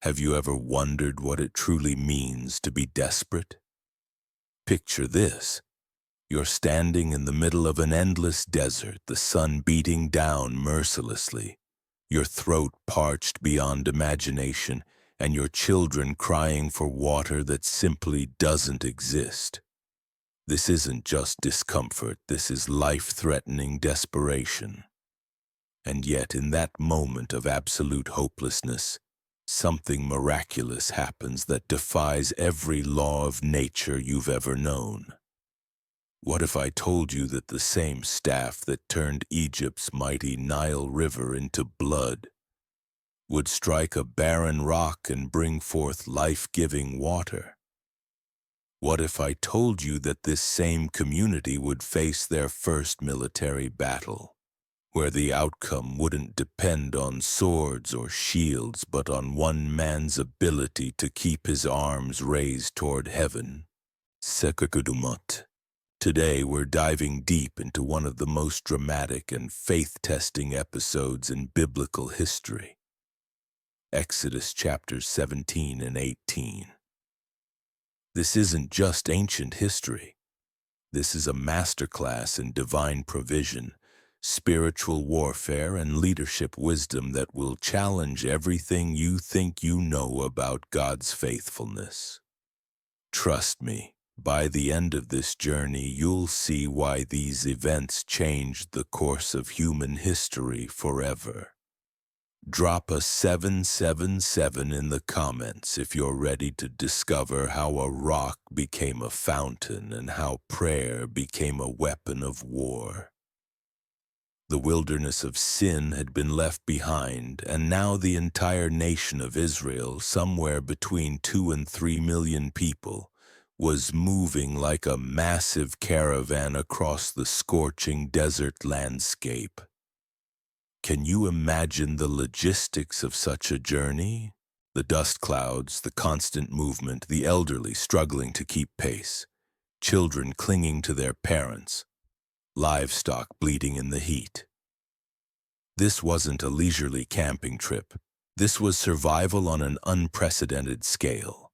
Have you ever wondered what it truly means to be desperate? Picture this. You're standing in the middle of an endless desert, the sun beating down mercilessly, your throat parched beyond imagination, and your children crying for water that simply doesn't exist. This isn't just discomfort, this is life-threatening desperation. And yet, in that moment of absolute hopelessness, something miraculous happens that defies every law of nature you've ever known. What if I told you that the same staff that turned Egypt's mighty Nile River into blood would strike a barren rock and bring forth life-giving water? What if I told you that this same community would face their first military battle, where the outcome wouldn't depend on swords or shields, but on one man's ability to keep his arms raised toward heaven? Sekakudumot. Today we're diving deep into one of the most dramatic and faith-testing episodes in biblical history. Exodus chapters 17 and 18. This isn't just ancient history. This is a masterclass in divine provision, spiritual warfare, and leadership wisdom that will challenge everything you think you know about God's faithfulness. Trust me, by the end of this journey, you'll see why these events changed the course of human history forever. Drop a 777 in the comments if you're ready to discover how a rock became a fountain and how prayer became a weapon of war. The wilderness of sin had been left behind, and now the entire nation of Israel, somewhere between 2 and 3 million people, was moving like a massive caravan across the scorching desert landscape. Can you imagine the logistics of such a journey? The dust clouds, the constant movement, the elderly struggling to keep pace, children clinging to their parents, livestock bleeding in the heat. This wasn't a leisurely camping trip. This was survival on an unprecedented scale.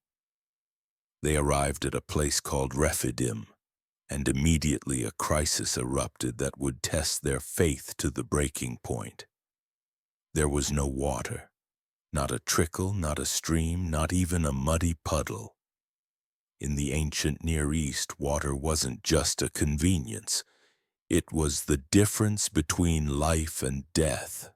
They arrived at a place called Rephidim, and immediately a crisis erupted that would test their faith to the breaking point. There was no water, not a trickle, not a stream, not even a muddy puddle. In the ancient Near East, water wasn't just a convenience. It was the difference between life and death.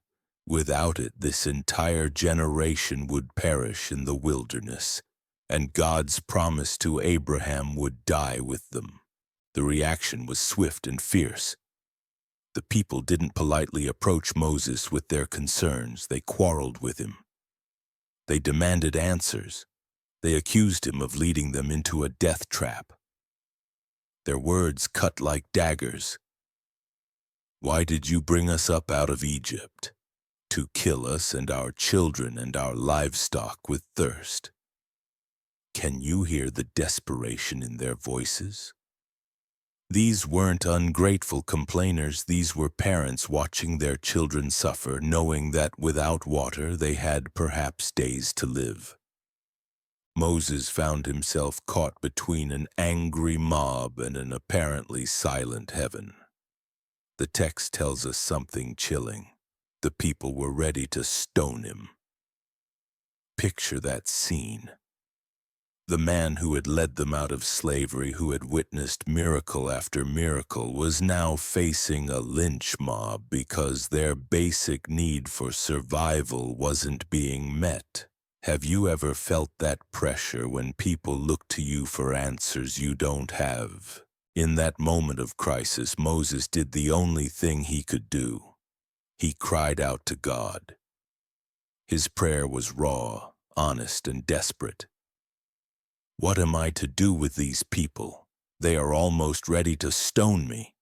Without it, this entire generation would perish in the wilderness, and God's promise to Abraham would die with them. The reaction was swift and fierce. The people didn't politely approach Moses with their concerns. They quarreled with him. They demanded answers. They accused him of leading them into a death trap. Their words cut like daggers. Why did you bring us up out of Egypt? To kill us and our children and our livestock with thirst. Can you hear the desperation in their voices? These weren't ungrateful complainers. These were parents watching their children suffer, knowing that without water they had perhaps days to live. Moses found himself caught between an angry mob and an apparently silent heaven. The text tells us something chilling. The people were ready to stone him. Picture that scene. The man who had led them out of slavery, who had witnessed miracle after miracle, was now facing a lynch mob because their basic need for survival wasn't being met. Have you ever felt that pressure when people look to you for answers you don't have? In that moment of crisis, Moses did the only thing he could do. He cried out to God. His prayer was raw, honest, and desperate. What am I to do with these people? They are almost ready to stone me.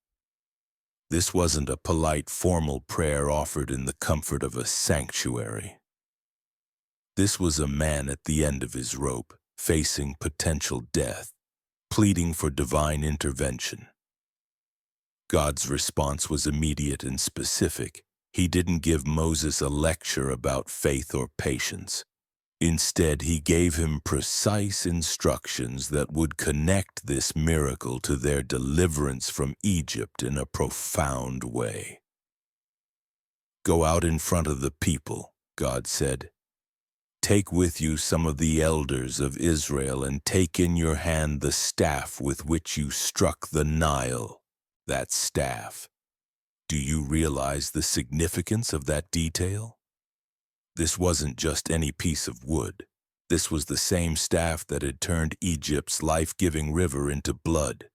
This wasn't a polite, formal prayer offered in the comfort of a sanctuary. This was a man at the end of his rope, facing potential death, pleading for divine intervention. God's response was immediate and specific. He didn't give Moses a lecture about faith or patience. Instead, he gave him precise instructions that would connect this miracle to their deliverance from Egypt in a profound way. "Go out in front of the people," God said. "Take with you some of the elders of Israel and take in your hand the staff with which you struck the Nile." That staff. Do you realize the significance of that detail? This wasn't just any piece of wood. This was the same staff that had turned Egypt's life-giving river into blood,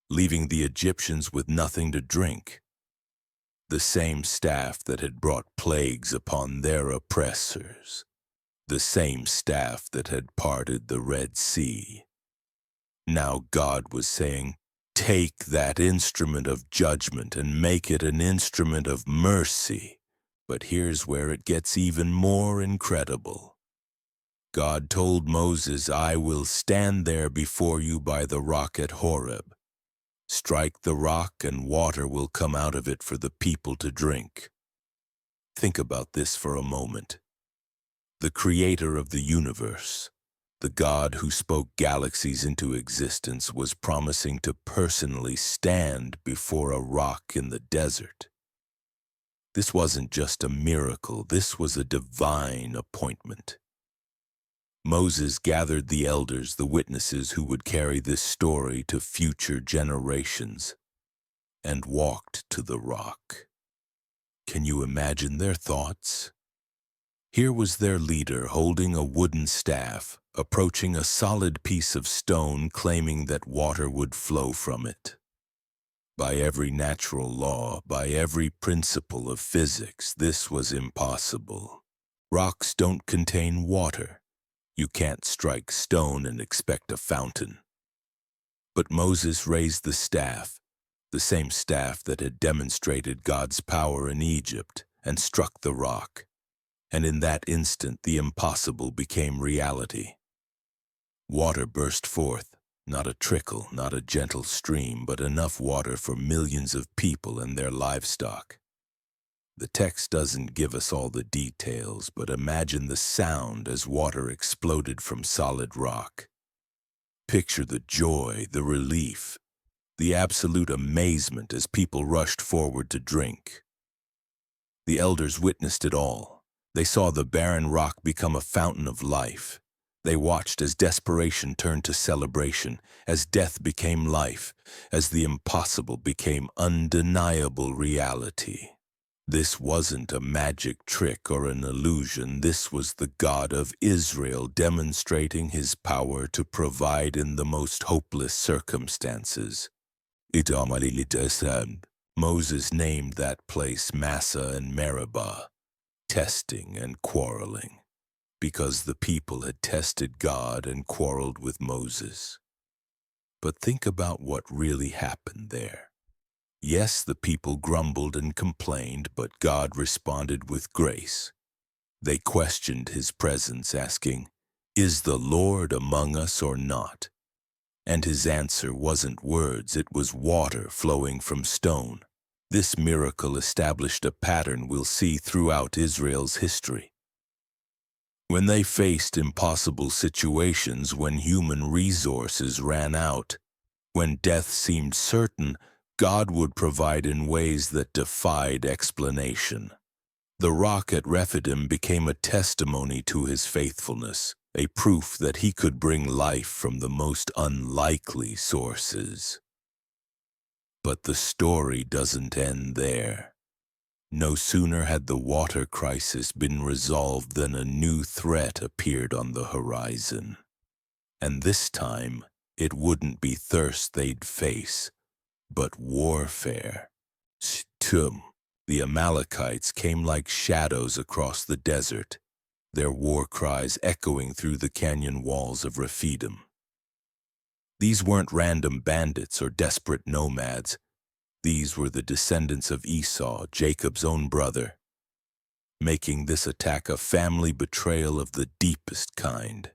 leaving the Egyptians with nothing to drink. The same staff that had brought plagues upon their oppressors. The same staff that had parted the Red Sea. Now God was saying, take that instrument of judgment and make it an instrument of mercy. But here's where it gets even more incredible. God told Moses, "I will stand there before you by the rock at Horeb. Strike the rock and water will come out of it for the people to drink." Think about this for a moment. The creator of the universe, the God who spoke galaxies into existence, was promising to personally stand before a rock in the desert. This wasn't just a miracle, this was a divine appointment. Moses gathered the elders, the witnesses who would carry this story to future generations, and walked to the rock. Can you imagine their thoughts? Here was their leader holding a wooden staff, approaching a solid piece of stone, claiming that water would flow from it. By every natural law, by every principle of physics, this was impossible. Rocks don't contain water. You can't strike stone and expect a fountain. But Moses raised the staff, the same staff that had demonstrated God's power in Egypt, and struck the rock. And in that instant, the impossible became reality. Water burst forth, not a trickle, not a gentle stream, but enough water for millions of people and their livestock. The text doesn't give us all the details, but imagine the sound as water exploded from solid rock. Picture the joy, the relief, the absolute amazement as people rushed forward to drink. The elders witnessed it all. They saw the barren rock become a fountain of life. They watched as desperation turned to celebration, as death became life, as the impossible became undeniable reality. This wasn't a magic trick or an illusion. This was the God of Israel demonstrating his power to provide in the most hopeless circumstances. Amalekite. Moses named that place Massa and Meribah, testing and quarreling, because the people had tested God and quarreled with Moses. But think about what really happened there. Yes, the people grumbled and complained, but God responded with grace. They questioned his presence, asking, "Is the Lord among us or not?" And his answer wasn't words, it was water flowing from stone. This miracle established a pattern we'll see throughout Israel's history. When they faced impossible situations, when human resources ran out, when death seemed certain, God would provide in ways that defied explanation. The rock at Rephidim became a testimony to his faithfulness, a proof that he could bring life from the most unlikely sources. But the story doesn't end there. No sooner had the water crisis been resolved than a new threat appeared on the horizon. And this time, it wouldn't be thirst they'd face, but warfare. The Amalekites came like shadows across the desert, their war cries echoing through the canyon walls of Rephidim. These weren't random bandits or desperate nomads. These were the descendants of Esau, Jacob's own brother, making this attack a family betrayal of the deepest kind.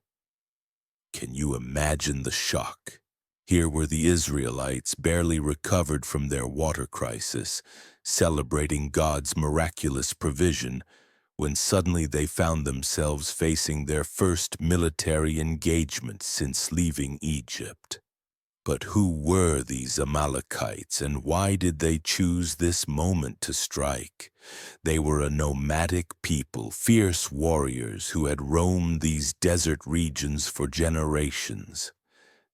Can you imagine the shock? Here were the Israelites, barely recovered from their water crisis, celebrating God's miraculous provision, when suddenly they found themselves facing their first military engagement since leaving Egypt. But who were these Amalekites, and why did they choose this moment to strike? They were a nomadic people, fierce warriors who had roamed these desert regions for generations.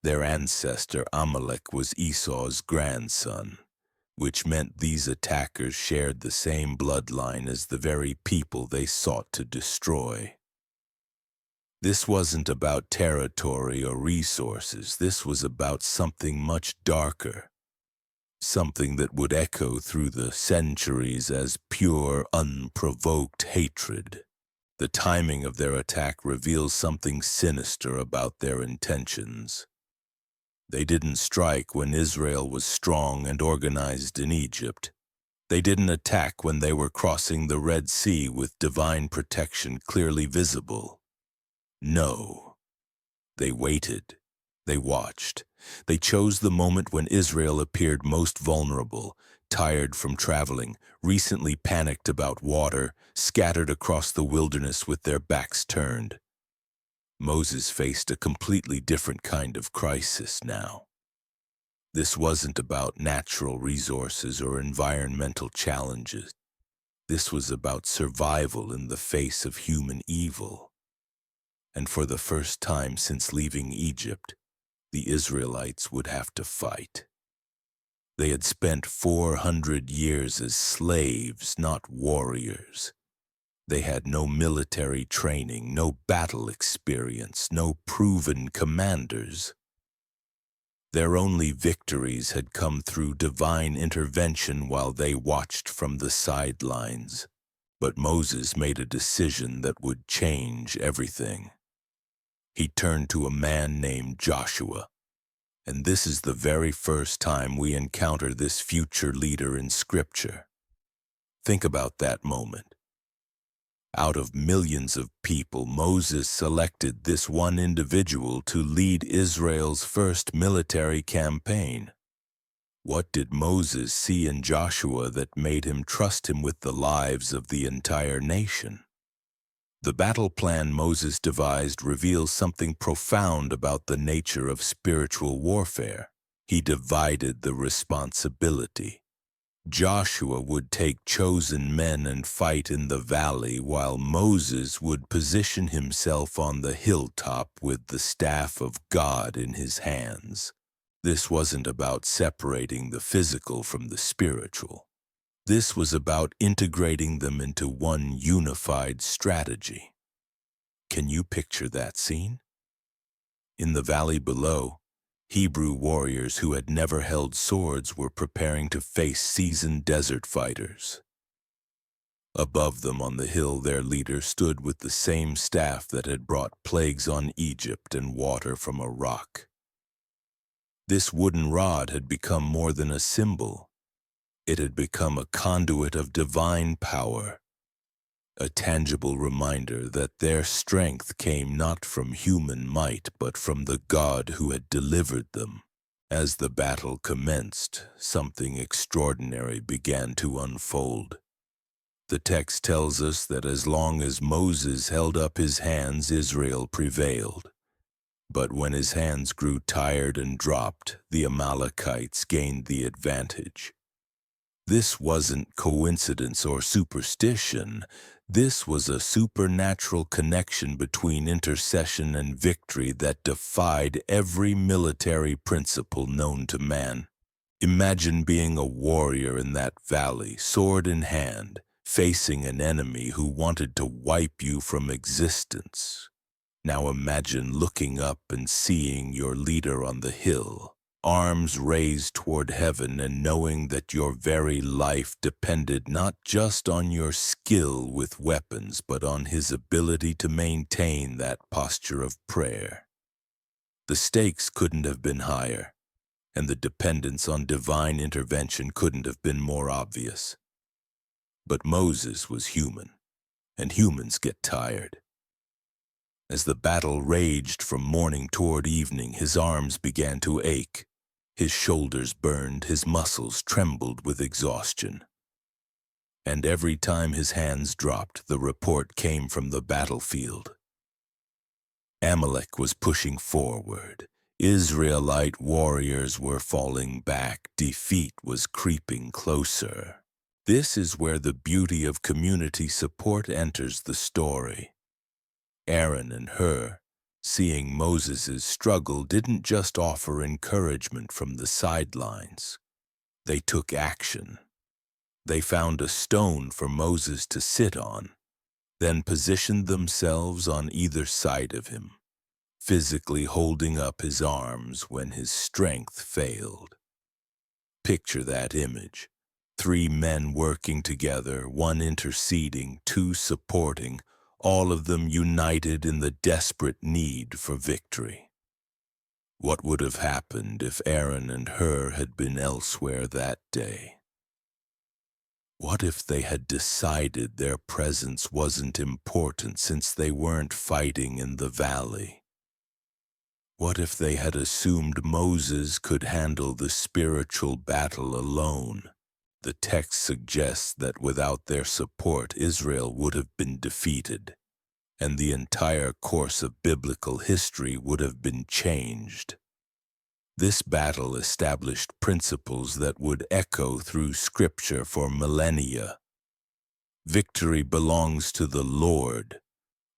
Their ancestor Amalek was Esau's grandson, which meant these attackers shared the same bloodline as the very people they sought to destroy. This wasn't about territory or resources. This was about something much darker, something that would echo through the centuries as pure, unprovoked hatred. The timing of their attack reveals something sinister about their intentions. They didn't strike when Israel was strong and organized in Egypt. They didn't attack when they were crossing the Red Sea with divine protection clearly visible. No. They waited. They watched. They chose the moment when Israel appeared most vulnerable, tired from traveling, recently panicked about water, scattered across the wilderness with their backs turned. Moses faced a completely different kind of crisis now. This wasn't about natural resources or environmental challenges. This was about survival in the face of human evil. And for the first time since leaving Egypt, the Israelites would have to fight. They had spent 400 years as slaves, not warriors. They had no military training, no battle experience, no proven commanders. Their only victories had come through divine intervention while they watched from the sidelines. But Moses made a decision that would change everything. He turned to a man named Joshua, and this is the very first time we encounter this future leader in Scripture. Think about that moment. Out of millions of people, Moses selected this one individual to lead Israel's first military campaign. What did Moses see in Joshua that made him trust him with the lives of the entire nation? The battle plan Moses devised reveals something profound about the nature of spiritual warfare. He divided the responsibility. Joshua would take chosen men and fight in the valley, while Moses would position himself on the hilltop with the staff of God in his hands. This wasn't about separating the physical from the spiritual. This was about integrating them into one unified strategy. Can you picture that scene? In the valley below, Hebrew warriors who had never held swords were preparing to face seasoned desert fighters. Above them on the hill, their leader stood with the same staff that had brought plagues on Egypt and water from a rock. This wooden rod had become more than a symbol. It had become a conduit of divine power, a tangible reminder that their strength came not from human might, but from the God who had delivered them. As the battle commenced, something extraordinary began to unfold. The text tells us that as long as Moses held up his hands, Israel prevailed. But when his hands grew tired and dropped, the Amalekites gained the advantage. This wasn't coincidence or superstition. This was a supernatural connection between intercession and victory that defied every military principle known to man. Imagine being a warrior in that valley, sword in hand, facing an enemy who wanted to wipe you from existence. Now imagine looking up and seeing your leader on the hill, arms raised toward heaven, and knowing that your very life depended not just on your skill with weapons, but on his ability to maintain that posture of prayer. The stakes couldn't have been higher, and the dependence on divine intervention couldn't have been more obvious. But Moses was human, and humans get tired. As the battle raged from morning toward evening, his arms began to ache. His shoulders burned, his muscles trembled with exhaustion. and every time his hands dropped, the report came from the battlefield. Amalek was pushing forward. Israelite warriors were falling back. Defeat was creeping closer. This is where the beauty of community support enters the story. Aaron and Hur, seeing Moses' struggle, didn't just offer encouragement from the sidelines. They took action. They found a stone for Moses to sit on, then positioned themselves on either side of him, physically holding up his arms when his strength failed. Picture that image. 3 men working together, 1 interceding, 2 supporting, all of them united in the desperate need for victory. What would have happened if Aaron and Hur had been elsewhere that day? What if they had decided their presence wasn't important since they weren't fighting in the valley? What if they had assumed Moses could handle the spiritual battle alone? The text suggests that without their support, Israel would have been defeated, and the entire course of biblical history would have been changed. This battle established principles that would echo through Scripture for millennia. Victory belongs to the Lord,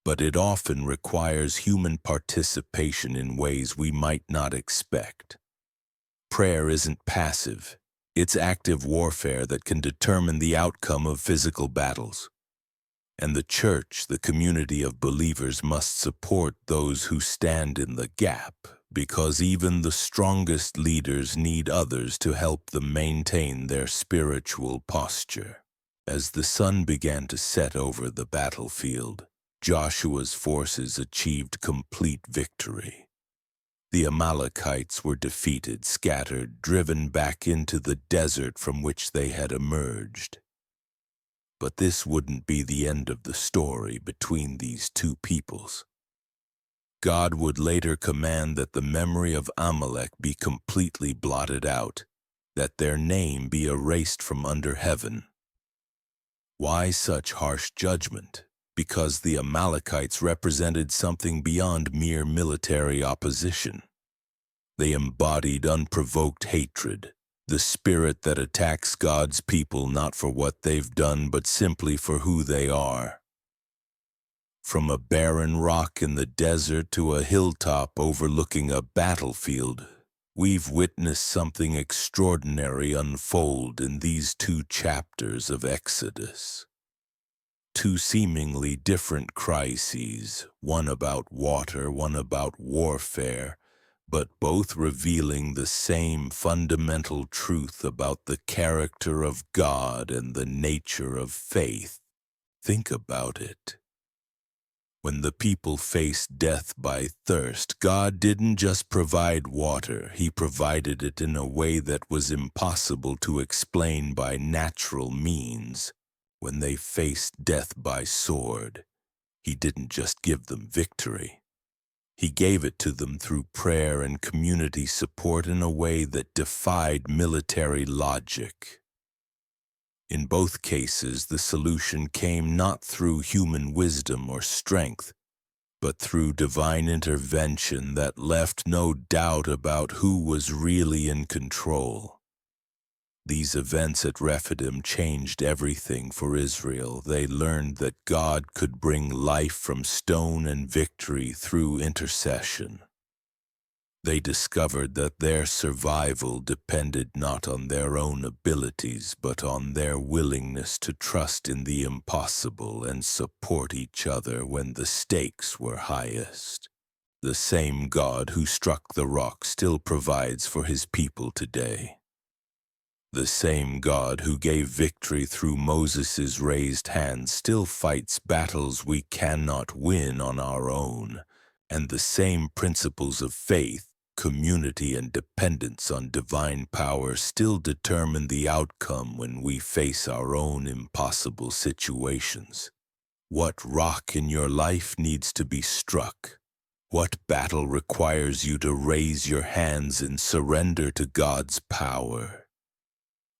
but it often requires human participation in ways we might not expect. Prayer isn't passive. It's active warfare that can determine the outcome of physical battles. And the church, the community of believers, must support those who stand in the gap, because even the strongest leaders need others to help them maintain their spiritual posture. As the sun began to set over the battlefield, Joshua's forces achieved complete victory. The Amalekites were defeated, scattered, driven back into the desert from which they had emerged. But this wouldn't be the end of the story between these 2 peoples. God would later command that the memory of Amalek be completely blotted out, that their name be erased from under heaven. Why such harsh judgment? Because the Amalekites represented something beyond mere military opposition. They embodied unprovoked hatred, the spirit that attacks God's people not for what they've done but simply for who they are. From a barren rock in the desert to a hilltop overlooking a battlefield, we've witnessed something extraordinary unfold in these 2 chapters of Exodus. 2 seemingly different crises, one about water, one about warfare, but both revealing the same fundamental truth about the character of God and the nature of faith. Think about it. When the people faced death by thirst, God didn't just provide water, He provided it in a way that was impossible to explain by natural means. When they faced death by sword, He didn't just give them victory. He gave it to them through prayer and community support in a way that defied military logic. In both cases, the solution came not through human wisdom or strength, but through divine intervention that left no doubt about who was really in control. These events at Rephidim changed everything for Israel. They learned that God could bring life from stone and victory through intercession. They discovered that their survival depended not on their own abilities, but on their willingness to trust in the impossible and support each other when the stakes were highest. The same God who struck the rock still provides for His people today. The same God who gave victory through Moses' raised hand still fights battles we cannot win on our own, and the same principles of faith, community, and dependence on divine power still determine the outcome when we face our own impossible situations. What rock in your life needs to be struck? What battle requires you to raise your hands and surrender to God's power?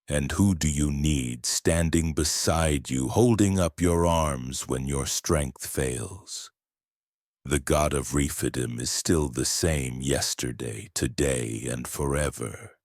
And who do you need standing beside you, holding up your arms when your strength fails? The God of Rephidim is still the same yesterday, today, and forever.